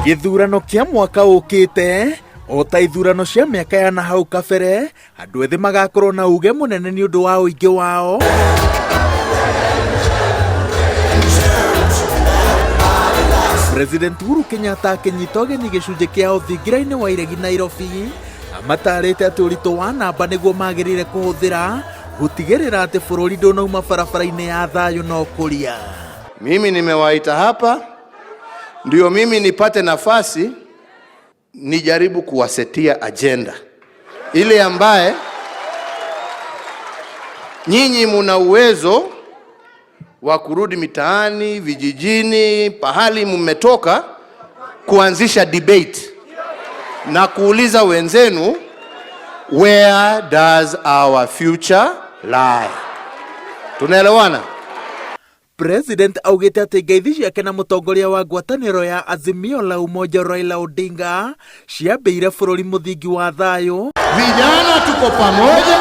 Gĩthurano kĩa mwaka ũkĩte o ta ithurano cia mĩaka ya nahau kabere, andũ ethĩ magakorwo na uge mũnene nĩ ũndũ wa ũingĩ wao. President Uhuru Kenyatta akĩnyita ũgeni gĩcunjĩ kĩa Thingira-inĩ wa Iregi Nairobi, amatarĩte atĩ ũritũ wa namba nĩguo magĩrĩire kũhũthĩra gũtigĩrĩra atĩ bũrũri ndũnauma barabara-inĩ ya thayũ na ũkũria. Mimi nimewaita hapa ndio mimi nipate nafasi nijaribu kuwasetia agenda ile ambaye nyinyi muna uwezo wa kurudi mitaani, vijijini, pahali mmetoka, kuanzisha debate na kuuliza wenzenu, where does our future lie? Tunaelewana? President augite ati ngeithi ciake na mutongoria wa ngwatanĩro ya Azimio la Umoja Raila Odinga ciambĩire bũrũri mũthingi wa thayũ. Vijana tuko pamoja.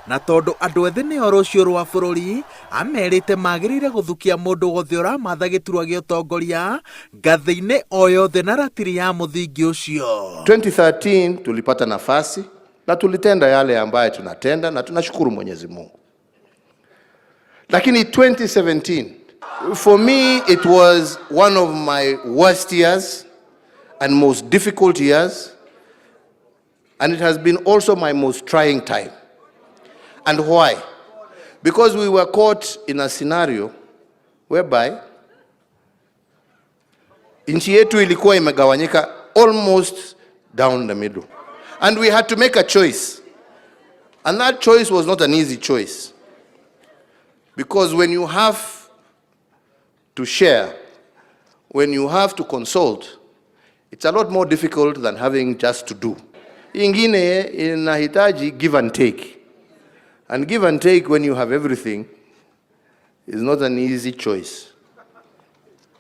Na tondũ andũ ethĩ nĩo rũciũ rwa bũrũri, amerite magĩrĩire gũthukia mũndũ wothe ũramatha gĩturwa gĩa ũtongoria ngathĩ-inĩ o yothe na ratiri ya mũthingi ũcio. 2013 tulipata nafasi na tulitenda yale ambaye tunatenda na tunashukuru Mwenyezi Mungu. Lakini 2017, for me it was one of my worst years and most difficult years, and it has been also my most trying time. And why? Because we were caught in a scenario whereby nchi yetu ilikuwa imegawanyika almost down the middle, and we had to make a choice, and that choice was not an easy choice. Because when you have to share, when you have to consult, it's a lot more difficult than having just to do. Ingine inahitaji give and take. And give and take when you have everything is not an easy choice.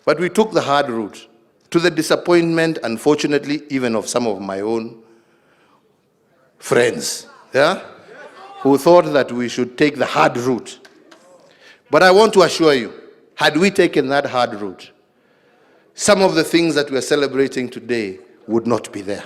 But we took the hard route, to the disappointment, unfortunately, even of some of my own friends, who thought that we should take the hard route. But I want to assure you, had we taken that hard route, some of the things that we are celebrating today would not be there.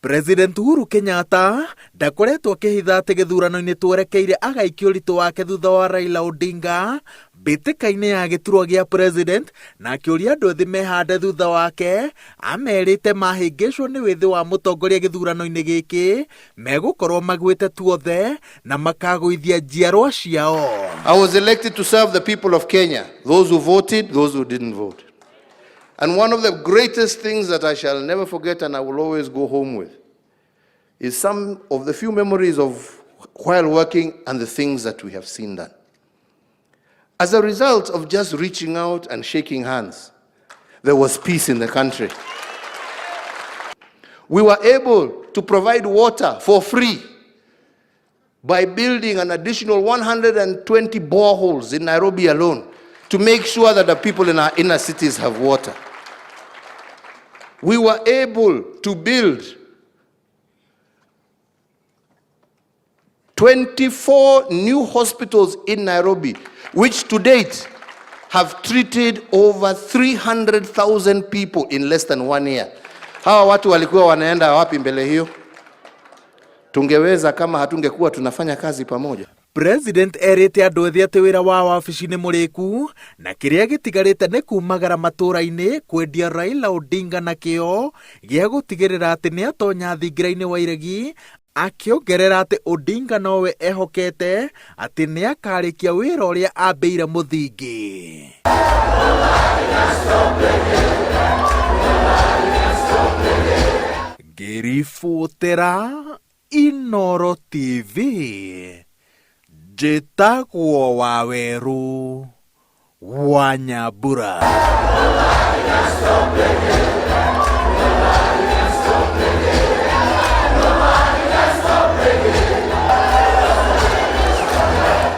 President Uhuru Kenyatta ndakoretwo akĩhitha atĩ gĩthurano-inĩ twerekeire agaikio ũritũ wake thutha wa Raila Odinga mbĩtĩka-inĩ ya gĩturwa gĩa president, na akĩũria andũ ethĩ mehande thutha wake, amerite mahĩngĩcwo nĩ wĩthĩ wa mũtongoria gĩthurano-inĩ gĩkĩ megũkorwo magwĩte tuothe na makagũithia njiarwa ciao. I was elected to serve the people of Kenya, those who voted, those who didn't vote. And one of the greatest things that I shall never forget and I will always go home with is some of the few memories of while working and the things that we have seen done. As a result of just reaching out and shaking hands, there was peace in the country. We were able to provide water for free by building an additional 120 boreholes in Nairobi alone to make sure that the people in our inner cities have water. We were able to build 24 new hospitals in Nairobi, which to date have treated over 300,000 people in less than 1 year. Hawa watu walikuwa wanaenda wapi mbele hiyo? Tungeweza kama hatungekuwa tunafanya kazi pamoja. President erite andũ ethĩ atĩ wĩra wa wabici-inĩ mũrĩku na kĩrĩa gĩtigarĩte nĩ kumagara matũũra-inĩ kwendia Raila Odinga na kĩo gĩa gũtigĩrĩra atĩ nĩ atonya Thingira-inĩ wa Iregi, akĩongerera atĩ Odinga nowe ehokete atĩ nĩ akarĩkia wĩra ũrĩa ambĩire mũthingi. Ngĩribotera Inooro TV, njĩtagwo Waweru wa Nyambura.